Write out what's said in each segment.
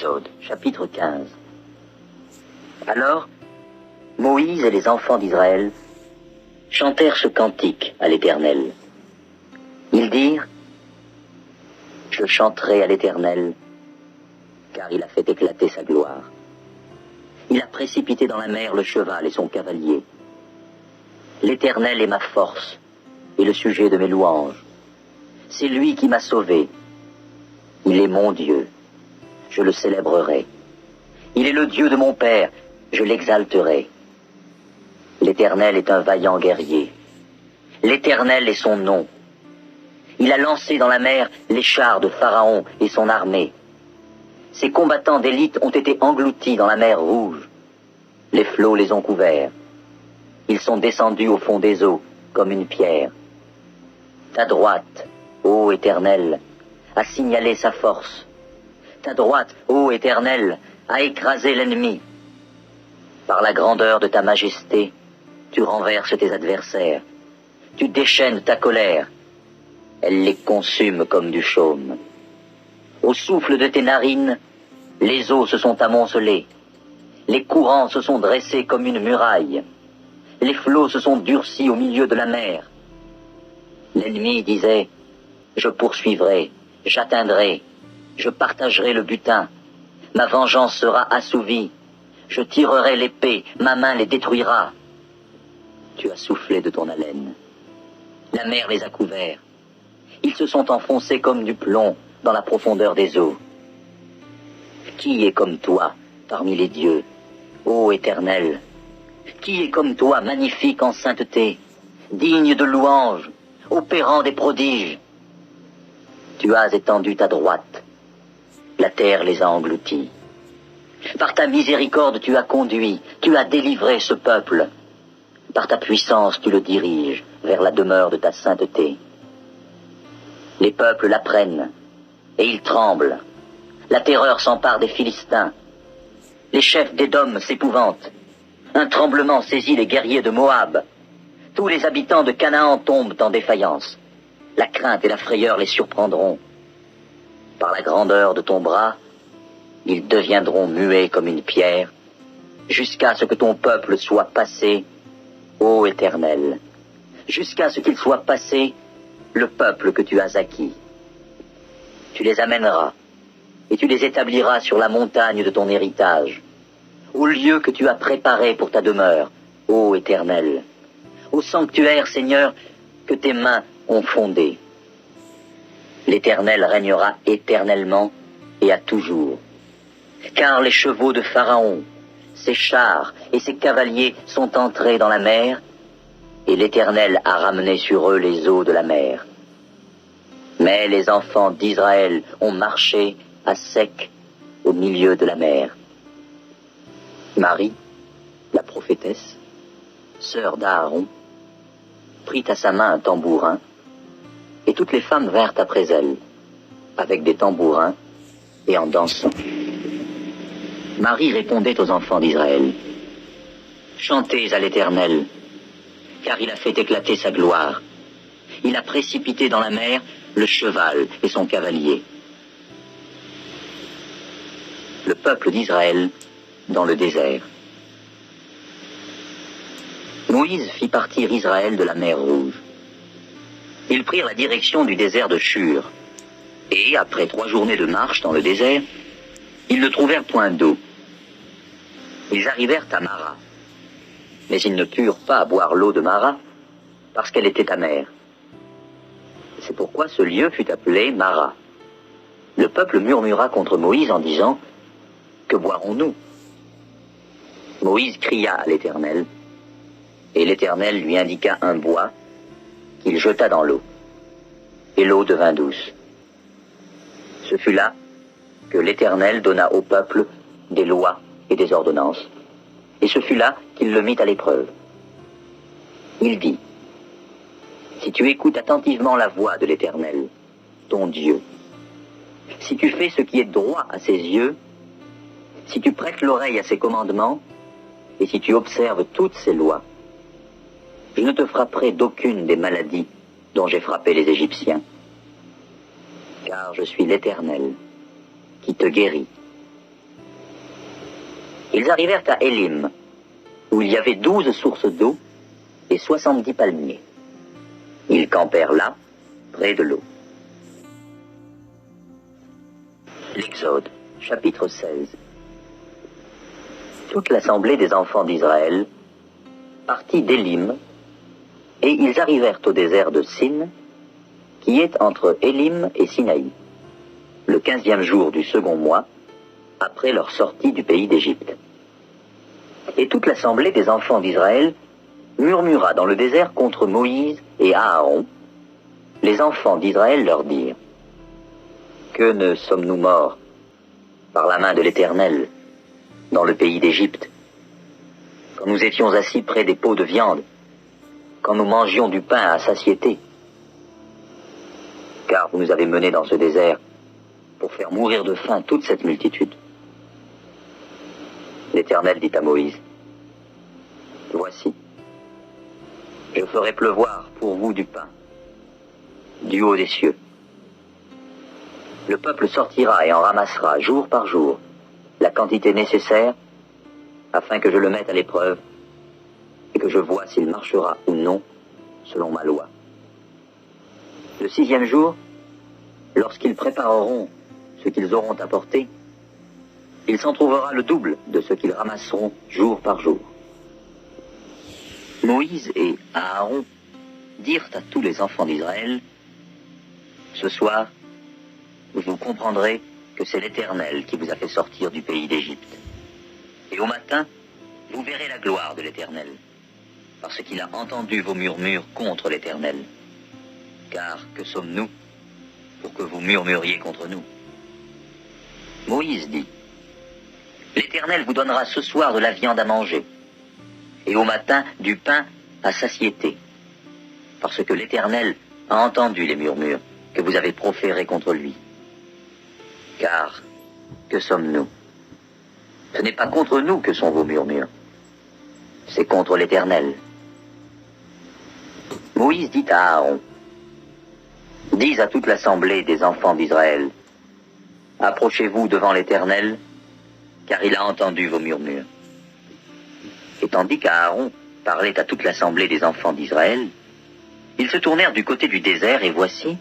Exode, chapitre 15. Alors, Moïse et les enfants d'Israël chantèrent ce cantique à l'Éternel. Ils dirent: Je chanterai à l'Éternel, car il a fait éclater sa gloire. Il a précipité dans la mer le cheval et son cavalier. L'Éternel est ma force et le sujet de mes louanges. C'est lui qui m'a sauvé. Il est mon Dieu. Je le célébrerai. Il est le Dieu de mon Père. Je l'exalterai. L'Éternel est un vaillant guerrier. L'Éternel est son nom. Il a lancé dans la mer les chars de Pharaon et son armée. Ses combattants d'élite ont été engloutis dans la mer Rouge. Les flots les ont couverts. Ils sont descendus au fond des eaux comme une pierre. Ta droite, ô Éternel, a signalé sa force. Ta droite, ô Éternel, a écrasé l'ennemi. Par la grandeur de ta majesté, tu renverses tes adversaires. Tu déchaînes ta colère. Elle les consume comme du chaume. Au souffle de tes narines, les eaux se sont amoncelées. Les courants se sont dressés comme une muraille. Les flots se sont durcis au milieu de la mer. L'ennemi disait: Je poursuivrai, j'atteindrai, je partagerai le butin. Ma vengeance sera assouvie. Je tirerai l'épée, ma main les détruira. Tu as soufflé de ton haleine. La mer les a couverts. Ils se sont enfoncés comme du plomb dans la profondeur des eaux. Qui est comme toi parmi les dieux, ô Éternel? Qui est comme toi, magnifique en sainteté, digne de louange, opérant des prodiges? Tu as étendu ta droite. La terre les a engloutis. Par ta miséricorde, tu as conduit, tu as délivré ce peuple. Par ta puissance, tu le diriges vers la demeure de ta sainteté. Les peuples l'apprennent, et ils tremblent. La terreur s'empare des Philistins. Les chefs d'Édom s'épouvantent. Un tremblement saisit les guerriers de Moab. Tous les habitants de Canaan tombent en défaillance. La crainte et la frayeur les surprendront. Par la grandeur de ton bras, ils deviendront muets comme une pierre, jusqu'à ce que ton peuple soit passé, ô Éternel, jusqu'à ce qu'il soit passé, le peuple que tu as acquis. Tu les amèneras, et tu les établiras sur la montagne de ton héritage, au lieu que tu as préparé pour ta demeure, ô Éternel, au sanctuaire, Seigneur, que tes mains ont fondé. L'Éternel régnera éternellement et à toujours. Car les chevaux de Pharaon, ses chars et ses cavaliers sont entrés dans la mer, et l'Éternel a ramené sur eux les eaux de la mer. Mais les enfants d'Israël ont marché à sec au milieu de la mer. Marie, la prophétesse, sœur d'Aaron, prit à sa main un tambourin, et toutes les femmes vinrent après elle, avec des tambourins et en dansant. Marie répondait aux enfants d'Israël: Chantez à l'Éternel, car il a fait éclater sa gloire. Il a précipité dans la mer le cheval et son cavalier. Le peuple d'Israël dans le désert. Moïse fit partir Israël de la mer Rouge. Ils prirent la direction du désert de Shur, et, après 3 journées de marche dans le désert, ils ne trouvèrent point d'eau. Ils arrivèrent à Mara, mais ils ne purent pas boire l'eau de Mara, parce qu'elle était amère. C'est pourquoi ce lieu fut appelé Mara. Le peuple murmura contre Moïse en disant: Que boirons-nous? Moïse cria à l'Éternel, et l'Éternel lui indiqua un bois qu'il jeta dans l'eau, et l'eau devint douce. Ce fut là que l'Éternel donna au peuple des lois et des ordonnances, et ce fut là qu'il le mit à l'épreuve. Il dit: Si tu écoutes attentivement la voix de l'Éternel, ton Dieu, si tu fais ce qui est droit à ses yeux, si tu prêtes l'oreille à ses commandements, et si tu observes toutes ses lois, je ne te frapperai d'aucune des maladies dont j'ai frappé les Égyptiens. Car je suis l'Éternel, qui te guérit. Ils arrivèrent à Élim, où il y avait 12 sources d'eau et 70 palmiers. Ils campèrent là, près de l'eau. L'Exode, chapitre 16. Toute l'assemblée des enfants d'Israël partit d'Élim, et ils arrivèrent au désert de Sin, qui est entre Élim et Sinaï, le 15e jour du second mois, après leur sortie du pays d'Égypte. Et toute l'assemblée des enfants d'Israël murmura dans le désert contre Moïse et Aaron. Les enfants d'Israël leur dirent: Que ne sommes-nous morts par la main de l'Éternel dans le pays d'Égypte, quand nous étions assis près des pots de viande, quand nous mangions du pain à satiété? Car vous nous avez menés dans ce désert pour faire mourir de faim toute cette multitude. L'Éternel dit à Moïse: Voici, je ferai pleuvoir pour vous du pain, du haut des cieux. Le peuple sortira et en ramassera jour par jour la quantité nécessaire, afin que je le mette à l'épreuve et que je vois s'il marchera ou non selon ma loi. Le 6e jour, lorsqu'ils prépareront ce qu'ils auront apporté, il s'en trouvera le double de ce qu'ils ramasseront jour par jour. Moïse et Aaron dirent à tous les enfants d'Israël: Ce soir, vous comprendrez que c'est l'Éternel qui vous a fait sortir du pays d'Égypte. Et au matin, vous verrez la gloire de l'Éternel, parce qu'il a entendu vos murmures contre l'Éternel. Car que sommes-nous pour que vous murmuriez contre nous? Moïse dit: L'Éternel vous donnera ce soir de la viande à manger, et au matin du pain à satiété, parce que l'Éternel a entendu les murmures que vous avez proférés contre lui. Car que sommes-nous? Ce n'est pas contre nous que sont vos murmures, c'est contre l'Éternel. Moïse dit à Aaron: Dis à toute l'assemblée des enfants d'Israël: Approchez-vous devant l'Éternel, car il a entendu vos murmures. Et tandis qu'Aaron parlait à toute l'assemblée des enfants d'Israël, ils se tournèrent du côté du désert, et voici,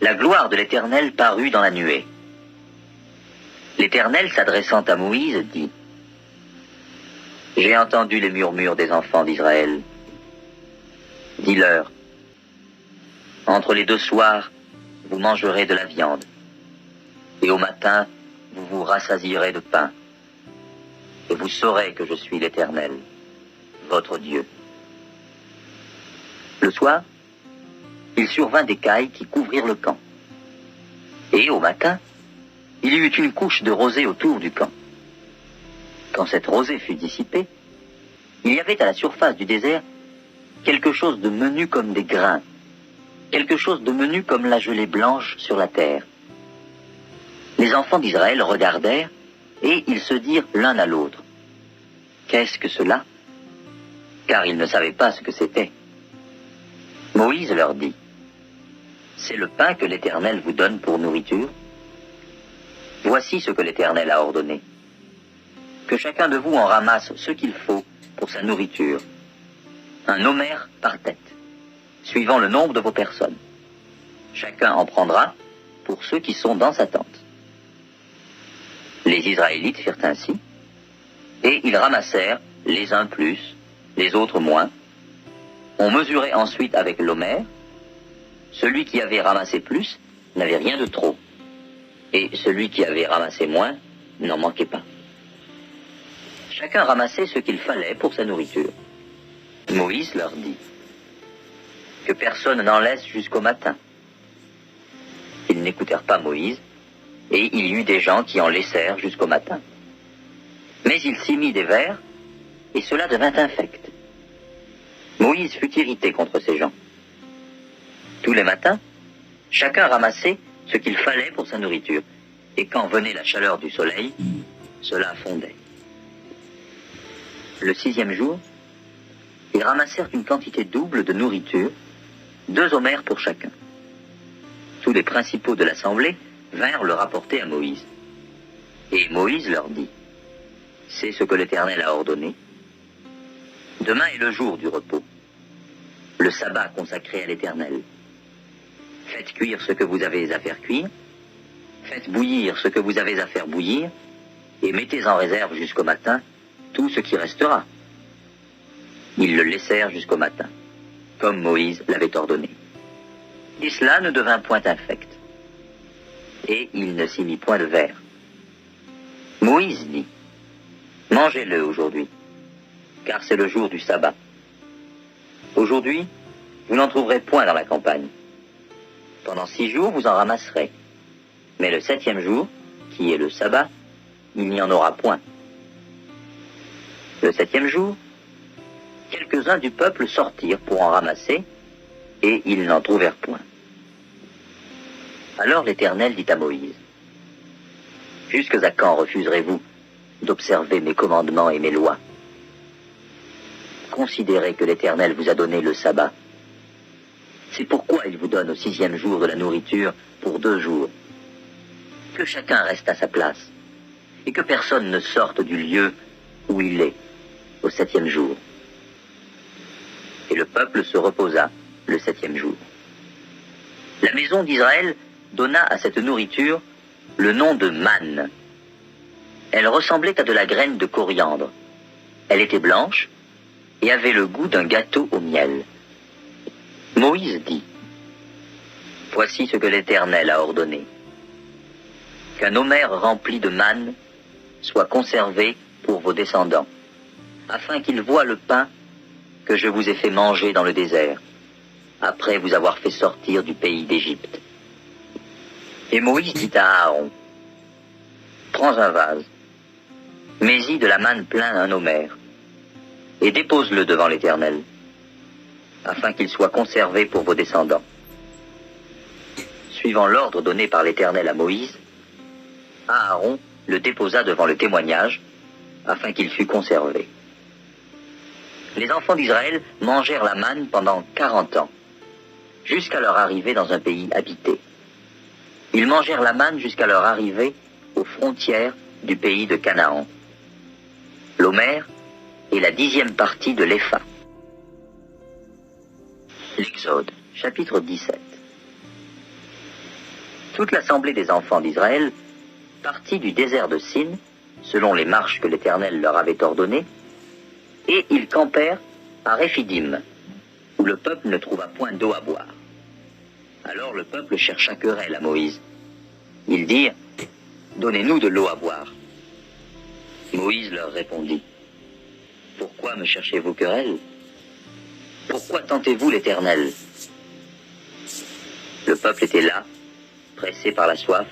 la gloire de l'Éternel parut dans la nuée. L'Éternel, s'adressant à Moïse, dit: J'ai entendu les murmures des enfants d'Israël. Dis-leur: Entre les 2 soirs, vous mangerez de la viande, et au matin, vous vous rassasierez de pain, et vous saurez que je suis l'Éternel, votre Dieu. Le soir, il survint des cailles qui couvrirent le camp, et au matin, il y eut une couche de rosée autour du camp. Quand cette rosée fut dissipée, il y avait à la surface du désert quelque chose de menu comme des grains, quelque chose de menu comme la gelée blanche sur la terre. Les enfants d'Israël regardèrent, et ils se dirent l'un à l'autre: Qu'est-ce que cela? Car ils ne savaient pas ce que c'était. Moïse leur dit: C'est le pain que l'Éternel vous donne pour nourriture. Voici ce que l'Éternel a ordonné: que chacun de vous en ramasse ce qu'il faut pour sa nourriture, un homère par tête, suivant le nombre de vos personnes. Chacun en prendra pour ceux qui sont dans sa tente. Les Israélites firent ainsi, et ils ramassèrent les uns plus, les autres moins. On mesurait ensuite avec l'homère. Celui qui avait ramassé plus n'avait rien de trop, et celui qui avait ramassé moins n'en manquait pas. Chacun ramassait ce qu'il fallait pour sa nourriture. Moïse leur dit: Que personne n'en laisse jusqu'au matin. Ils n'écoutèrent pas Moïse, et il y eut des gens qui en laissèrent jusqu'au matin. Mais il s'y mit des vers, et cela devint infect. Moïse fut irrité contre ces gens. Tous les matins, chacun ramassait ce qu'il fallait pour sa nourriture, et quand venait la chaleur du soleil, cela fondait. Le 6e jour, ils ramassèrent une quantité double de nourriture, 2 homères pour chacun. Tous les principaux de l'assemblée vinrent le rapporter à Moïse. Et Moïse leur dit: C'est ce que l'Éternel a ordonné. Demain est le jour du repos, le sabbat consacré à l'Éternel. Faites cuire ce que vous avez à faire cuire, faites bouillir ce que vous avez à faire bouillir, et mettez en réserve jusqu'au matin tout ce qui restera. Ils le laissèrent jusqu'au matin, comme Moïse l'avait ordonné. Et cela ne devint point infect, et il ne s'y mit point de verre. Moïse dit, « Mangez-le aujourd'hui, car c'est le jour du sabbat. Aujourd'hui, vous n'en trouverez point dans la campagne. Pendant 6 jours, vous en ramasserez. Mais le 7e jour, qui est le sabbat, il n'y en aura point. Le 7e jour, quelques-uns du peuple sortirent pour en ramasser, et ils n'en trouvèrent point. Alors l'Éternel dit à Moïse, « Jusque à quand refuserez-vous d'observer mes commandements et mes lois? Considérez que l'Éternel vous a donné le sabbat. C'est pourquoi il vous donne au 6e jour de la nourriture pour 2 jours. Que chacun reste à sa place, et que personne ne sorte du lieu où il est au 7e jour. » Et le peuple se reposa le 7e jour. La maison d'Israël donna à cette nourriture le nom de manne. Elle ressemblait à de la graine de coriandre. Elle était blanche et avait le goût d'un gâteau au miel. Moïse dit, « Voici ce que l'Éternel a ordonné. Qu'un omer rempli de manne soit conservé pour vos descendants, afin qu'ils voient le pain que je vous ai fait manger dans le désert, après vous avoir fait sortir du pays d'Égypte. » Et Moïse dit à Aaron, « Prends un vase, mets-y de la manne plein un omer, et dépose-le devant l'Éternel, afin qu'il soit conservé pour vos descendants. » Suivant l'ordre donné par l'Éternel à Moïse, Aaron le déposa devant le témoignage, afin qu'il fût conservé. Les enfants d'Israël mangèrent la manne pendant 40 ans, jusqu'à leur arrivée dans un pays habité. Ils mangèrent la manne jusqu'à leur arrivée aux frontières du pays de Canaan. L'omer est la 10e partie de l'épha. L'Exode, chapitre 17. Toute l'assemblée des enfants d'Israël partit du désert de Sin, selon les marches que l'Éternel leur avait ordonnées, et ils campèrent à Réphidim, où le peuple ne trouva point d'eau à boire. Alors le peuple chercha querelle à Moïse. Ils dirent, « Donnez-nous de l'eau à boire. » Moïse leur répondit, « Pourquoi me cherchez-vous querelle? Pourquoi tentez-vous l'Éternel? » Le peuple était là, pressé par la soif,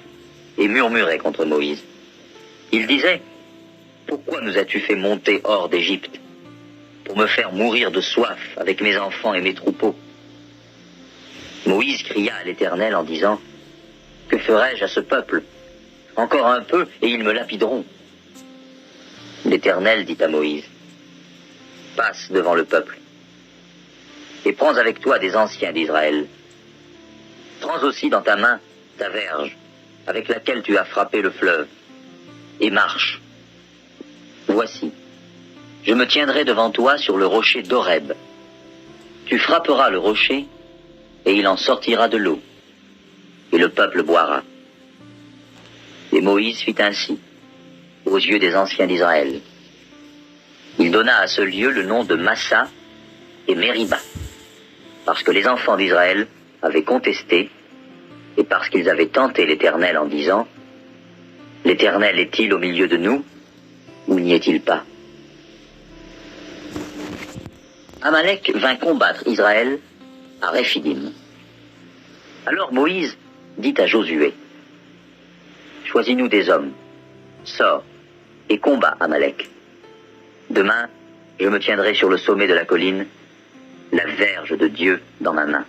et murmurait contre Moïse. Il disait, « Pourquoi nous as-tu fait monter hors d'Égypte, pour me faire mourir de soif avec mes enfants et mes troupeaux? » Moïse cria à l'Éternel en disant, « Que ferai-je à ce peuple? Encore un peu et ils me lapideront. » L'Éternel dit à Moïse, « Passe devant le peuple, et prends avec toi des anciens d'Israël. Prends aussi dans ta main ta verge, avec laquelle tu as frappé le fleuve, et marche. Voici, je me tiendrai devant toi sur le rocher d'Horeb. Tu frapperas le rocher, et il en sortira de l'eau, et le peuple boira. » Et Moïse fit ainsi, aux yeux des anciens d'Israël. Il donna à ce lieu le nom de Massa et Mériba, parce que les enfants d'Israël avaient contesté, et parce qu'ils avaient tenté l'Éternel en disant, « L'Éternel est-il au milieu de nous, ou n'y est-il pas? » Amalek vint combattre Israël à Réphidim. Alors Moïse dit à Josué, « Choisis-nous des hommes, sors et combat Amalek. Demain, je me tiendrai sur le sommet de la colline, la verge de Dieu dans ma main. »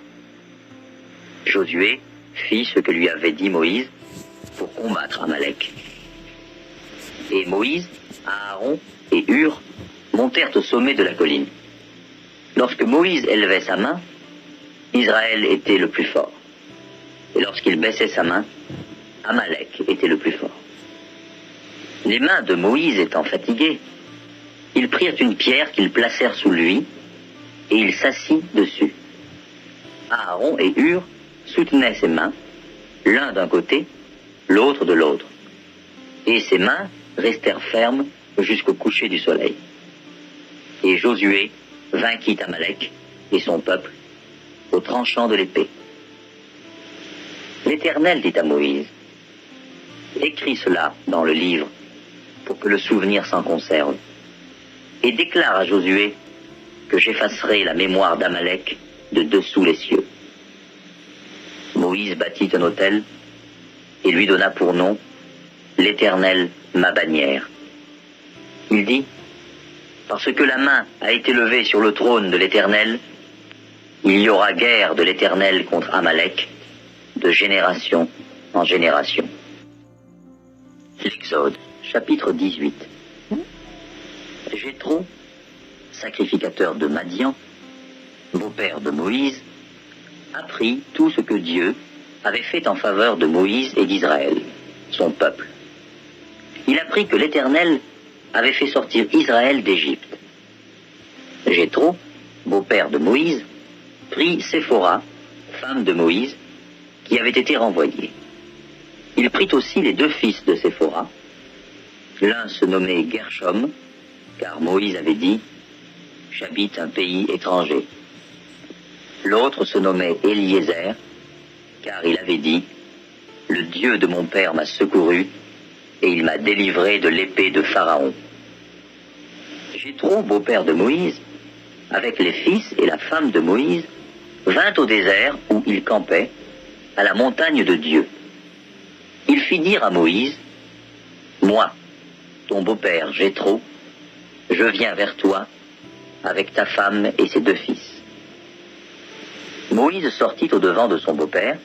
Josué fit ce que lui avait dit Moïse pour combattre Amalek. Et Moïse, Aaron et Hur montèrent au sommet de la colline. Lorsque Moïse élevait sa main, Israël était le plus fort. Et lorsqu'il baissait sa main, Amalek était le plus fort. Les mains de Moïse étant fatiguées, ils prirent une pierre qu'ils placèrent sous lui, et il s'assit dessus. Aaron et Hur soutenaient ses mains, l'un d'un côté, l'autre de l'autre, et ses mains restèrent fermes jusqu'au coucher du soleil. Et Josué vainquit Amalek et son peuple au tranchant de l'épée. L'Éternel dit à Moïse, « Écris cela dans le livre, pour que le souvenir s'en conserve, et déclare à Josué que j'effacerai la mémoire d'Amalek de dessous les cieux. » Moïse bâtit un autel et lui donna pour nom « L'Éternel, ma bannière ». Il dit, « Parce que la main a été levée sur le trône de l'Éternel, il y aura guerre de l'Éternel contre Amalek, de génération en génération. » L'Exode, chapitre 18. Jéthro, sacrificateur de Madian, beau-père de Moïse, apprit tout ce que Dieu avait fait en faveur de Moïse et d'Israël, son peuple. Il apprit que l'Éternel avait fait sortir Israël d'Égypte. Jéthro, beau-père de Moïse, prit Séphora, femme de Moïse, qui avait été renvoyée. Il prit aussi les deux fils de Séphora. L'un se nommait Gershom, car Moïse avait dit « J'habite un pays étranger ». L'autre se nommait Eliezer, car il avait dit « Le Dieu de mon père m'a secouru, et il m'a délivré de l'épée de Pharaon ». Jéthro, beau-père de Moïse, avec les fils et la femme de Moïse, vint au désert où il campait, à la montagne de Dieu. Il fit dire à Moïse, « Moi, ton beau-père Jéthro, je viens vers toi avec ta femme et ses deux fils. » Moïse sortit au-devant de son beau-père,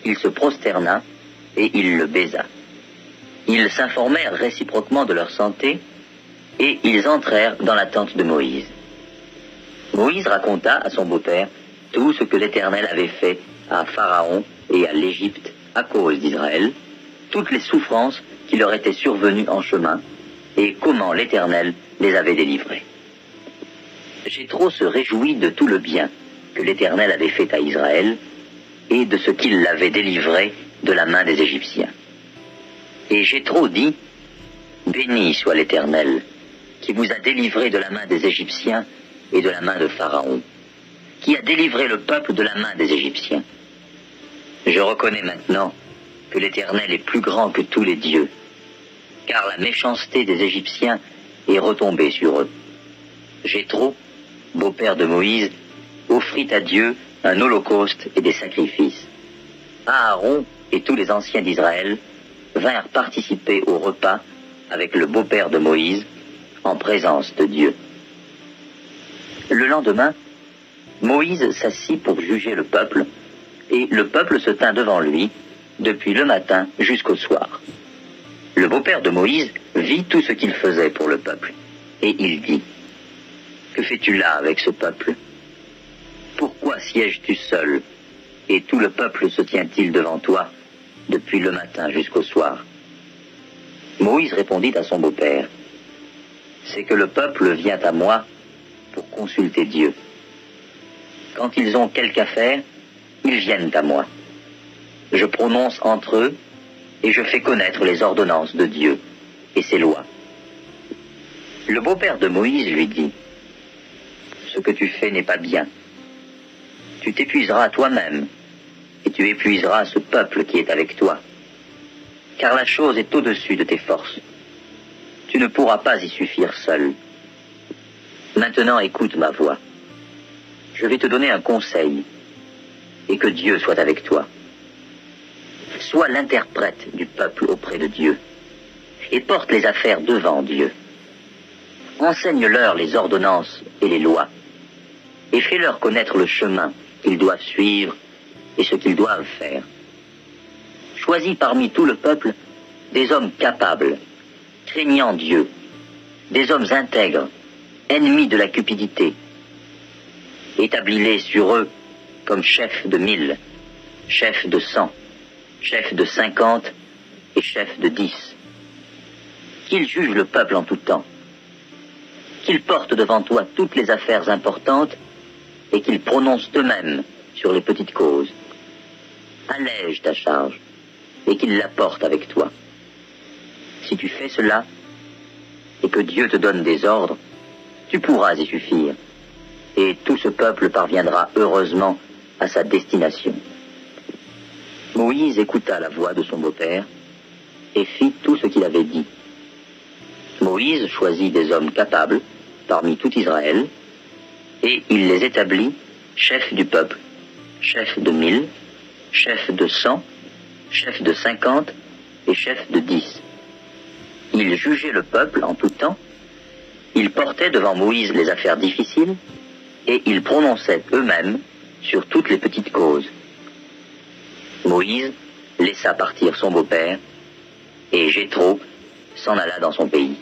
il se prosterna et il le baisa. Ils s'informèrent réciproquement de leur santé et ils entrèrent dans la tente de Moïse. Moïse raconta à son beau-père tout ce que l'Éternel avait fait à Pharaon et à l'Égypte à cause d'Israël, toutes les souffrances qui leur étaient survenues en chemin, et comment l'Éternel les avait délivrés. Jéthro se réjouit de tout le bien que l'Éternel avait fait à Israël, et de ce qu'il l'avait délivré de la main des Égyptiens. Et Jéthro dit, « Béni soit l'Éternel, qui vous a délivré de la main des Égyptiens et de la main de Pharaon, qui a délivré le peuple de la main des Égyptiens. Je reconnais maintenant que l'Éternel est plus grand que tous les dieux, car la méchanceté des Égyptiens est retombée sur eux. » Jéthro, beau-père de Moïse, offrit à Dieu un holocauste et des sacrifices. Aaron et tous les anciens d'Israël vinrent participer au repas avec le beau-père de Moïse, en présence de Dieu. Le lendemain, Moïse s'assit pour juger le peuple, et le peuple se tint devant lui, depuis le matin jusqu'au soir. Le beau-père de Moïse vit tout ce qu'il faisait pour le peuple, et il dit, « Que fais-tu là avec ce peuple? Pourquoi sièges-tu seul, et tout le peuple se tient-il devant toi, depuis le matin jusqu'au soir ?» Moïse répondit à son beau-père, « C'est que le peuple vient à moi pour consulter Dieu. Quand ils ont quelque affaire, ils viennent à moi. Je prononce entre eux et je fais connaître les ordonnances de Dieu et ses lois. » Le beau-père de Moïse lui dit, « Ce que tu fais n'est pas bien. Tu t'épuiseras toi-même et tu épuiseras ce peuple qui est avec toi. Car la chose est au-dessus de tes forces. Tu ne pourras pas y suffire seul. Maintenant écoute ma voix. Je vais te donner un conseil, et que Dieu soit avec toi. Sois l'interprète du peuple auprès de Dieu, et porte les affaires devant Dieu. Enseigne-leur les ordonnances et les lois, et fais-leur connaître le chemin qu'ils doivent suivre et ce qu'ils doivent faire. Choisis parmi tout le peuple des hommes capables, craignant Dieu, des hommes intègres, ennemis de la cupidité. Établis-les sur eux comme chefs de 1000, chefs de 100, chefs de 50 et chefs de 10. qu'ils jugent le peuple en tout temps, qu'ils portent devant toi toutes les affaires importantes et qu'ils prononcent eux-mêmes sur les petites causes. Allège ta charge et qu'ils la portent avec toi. Si tu fais cela et que Dieu te donne des ordres, tu pourras y suffire et tout ce peuple parviendra heureusement à sa destination. Moïse écouta la voix de son beau-père et fit tout ce qu'il avait dit. Moïse choisit des hommes capables parmi tout Israël et il les établit chefs du peuple, chefs de 1000, chefs de 100, chefs de 50 et chefs de 10. Ils jugeaient le peuple en tout temps, ils portaient devant Moïse les affaires difficiles et ils prononçaient eux-mêmes sur toutes les petites causes. Moïse laissa partir son beau-père et Jéthro s'en alla dans son pays.